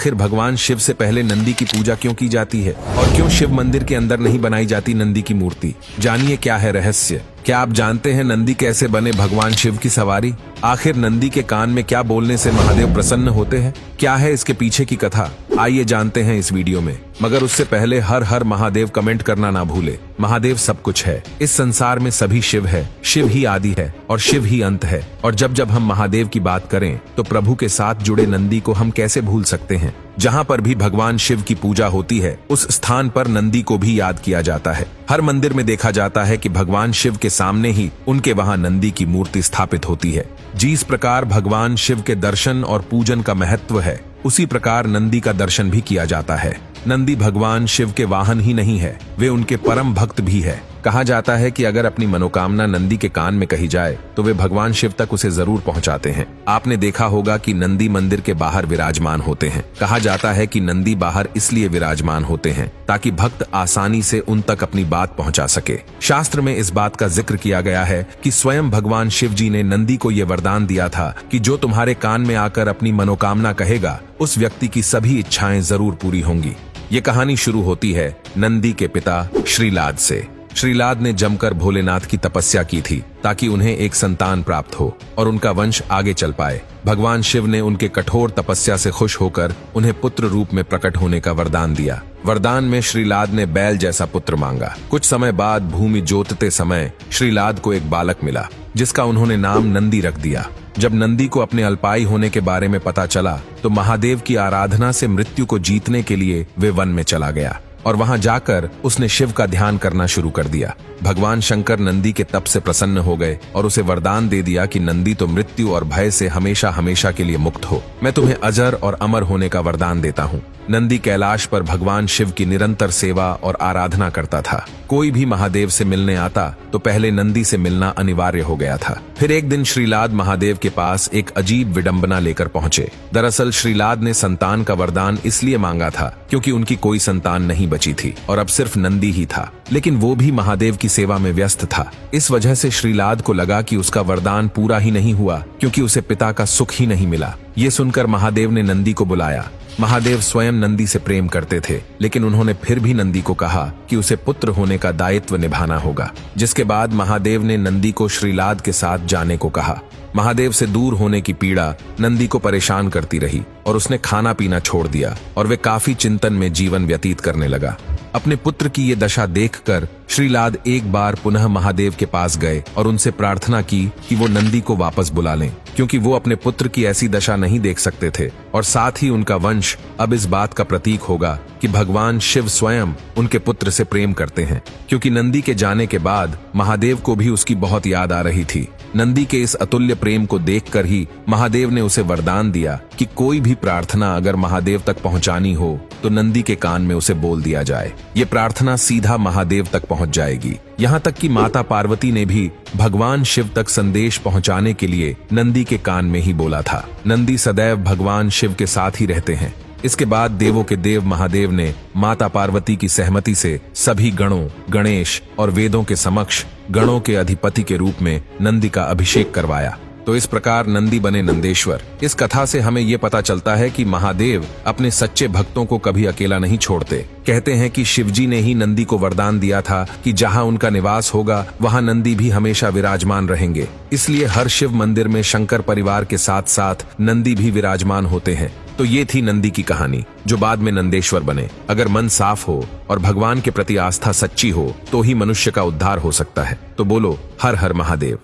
आखिर भगवान शिव से पहले नंदी की पूजा क्यों की जाती है और क्यों शिव मंदिर के अंदर नहीं बनाई जाती नंदी की मूर्ति? जानिए क्या है रहस्य। क्या आप जानते हैं नंदी कैसे बने भगवान शिव की सवारी? आखिर नंदी के कान में क्या बोलने से महादेव प्रसन्न होते हैं? क्या है इसके पीछे की कथा? आइए जानते हैं इस वीडियो में। मगर उससे पहले हर हर महादेव कमेंट करना ना भूले। महादेव सब कुछ है। इस संसार में सभी शिव है। शिव ही आदि है और शिव ही अंत है। और जब जब हम महादेव की बात करें तो प्रभु के साथ जुड़े नंदी को हम कैसे भूल सकते हैं? जहाँ पर भी भगवान शिव की पूजा होती है उस स्थान पर नंदी को भी याद किया जाता है। हर मंदिर में देखा जाता है कि भगवान शिव के सामने ही उनके वहाँ नंदी की मूर्ति स्थापित होती है। जिस प्रकार भगवान शिव के दर्शन और पूजन का महत्व है उसी प्रकार नंदी का दर्शन भी किया जाता है। नंदी भगवान शिव के वाहन ही नहीं है, वे उनके परम भक्त भी है। कहा जाता है कि अगर अपनी मनोकामना नंदी के कान में कही जाए तो वे भगवान शिव तक उसे जरूर पहुंचाते हैं। आपने देखा होगा कि नंदी मंदिर के बाहर विराजमान होते हैं। कहा जाता है कि नंदी बाहर इसलिए विराजमान होते हैं ताकि भक्त आसानी से उन तक अपनी बात पहुंचा सके। शास्त्र में इस बात का जिक्र किया गया है कि स्वयं भगवान शिव जी ने नंदी को ये वरदान दिया था कि जो तुम्हारे कान में आकर अपनी मनोकामना कहेगा उस व्यक्ति की सभी इच्छाएं जरूर पूरी होंगी। ये कहानी शुरू होती है नंदी के पिता श्रीलाद से। श्रीलाद ने जमकर भोलेनाथ की तपस्या की थी ताकि उन्हें एक संतान प्राप्त हो और उनका वंश आगे चल पाए। भगवान शिव ने उनके कठोर तपस्या से खुश होकर उन्हें पुत्र रूप में प्रकट होने का वरदान दिया। वरदान में श्रीलाद ने बैल जैसा पुत्र मांगा। कुछ समय बाद भूमि जोतते समय श्रीलाद को एक बालक मिला जिसका उन्होंने नाम नंदी रख दिया। जब नंदी को अपने अल्पाई होने के बारे में पता चला तो महादेव की आराधना से मृत्यु को जीतने के लिए वे वन में चला गया और वहां जाकर उसने शिव का ध्यान करना शुरू कर दिया। भगवान शंकर नंदी के तप से प्रसन्न हो गए और उसे वरदान दे दिया कि नंदी तो मृत्यु और भय से हमेशा हमेशा के लिए मुक्त हो। मैं तुम्हें अजर और अमर होने का वरदान देता हूँ। नंदी कैलाश पर भगवान शिव की निरंतर सेवा और आराधना करता था। कोई भी महादेव से मिलने आता तो पहले नंदी से मिलना अनिवार्य हो गया था। फिर एक दिन श्रीलाद महादेव के पास एक अजीब विडंबना लेकर पहुंचे। दरअसल श्रीलाद ने संतान का वरदान इसलिए मांगा था क्योंकि उनकी कोई संतान नहीं बची थी और अब सिर्फ नंदी ही था, लेकिन वो भी महादेव की सेवा में व्यस्त था। इस वजह से श्रीलाद को लगा कि उसका वरदान पूरा ही नहीं हुआ क्योंकि उसे पिता का सुख ही नहीं मिला। ये सुनकर महादेव ने नंदी को बुलाया। महादेव स्वयं नंदी से प्रेम करते थे, लेकिन उन्होंने फिर भी नंदी को कहा कि उसे पुत्र होने का दायित्व निभाना होगा। जिसके बाद महादेव ने नंदी को श्रीलाद के साथ जाने को कहा। महादेव से दूर होने की पीड़ा नंदी को परेशान करती रही और उसने खाना पीना छोड़ दिया और वे काफी चिंतन में जीवन व्यतीत करने लगा। अपने पुत्र की ये दशा देखकर श्रीलाद एक बार पुनः महादेव के पास गए और उनसे प्रार्थना की कि वो नंदी को वापस बुला लें, क्योंकि वो अपने पुत्र की ऐसी दशा नहीं देख सकते थे और साथ ही उनका वंश अब इस बात का प्रतीक होगा कि भगवान शिव स्वयं उनके पुत्र से प्रेम करते हैं। क्योंकि नंदी के जाने के बाद महादेव को भी उसकी बहुत याद आ रही थी। नंदी के इस अतुल्य प्रेम को देखकर ही महादेव ने उसे वरदान दिया कि कोई भी प्रार्थना अगर महादेव तक पहुंचानी हो तो नंदी के कान में उसे बोल दिया जाए। ये प्रार्थना सीधा महादेव तक पहुंच जाएगी। यहाँ तक कि माता पार्वती ने भी भगवान शिव तक संदेश पहुंचाने के लिए नंदी के कान में ही बोला था। नंदी सदैव भगवान शिव के साथ ही रहते हैं। इसके बाद देवों के देव महादेव ने माता पार्वती की सहमति से सभी गणों, गणेश और वेदों के समक्ष गणों के अधिपति के रूप में नंदी का अभिषेक करवाया। तो इस प्रकार नंदी बने नंदेश्वर। इस कथा से हमें ये पता चलता है कि महादेव अपने सच्चे भक्तों को कभी अकेला नहीं छोड़ते। कहते हैं कि शिवजी ने ही नंदी को वरदान दिया था कि जहां उनका निवास होगा वहां नंदी भी हमेशा विराजमान रहेंगे। इसलिए हर शिव मंदिर में शंकर परिवार के साथ साथ नंदी भी विराजमान होते हैं। तो ये थी नंदी की कहानी जो बाद में नंदेश्वर बने। अगर मन साफ हो और भगवान के प्रति आस्था सच्ची हो तो ही मनुष्य का उद्धार हो सकता है। तो बोलो हर हर महादेव।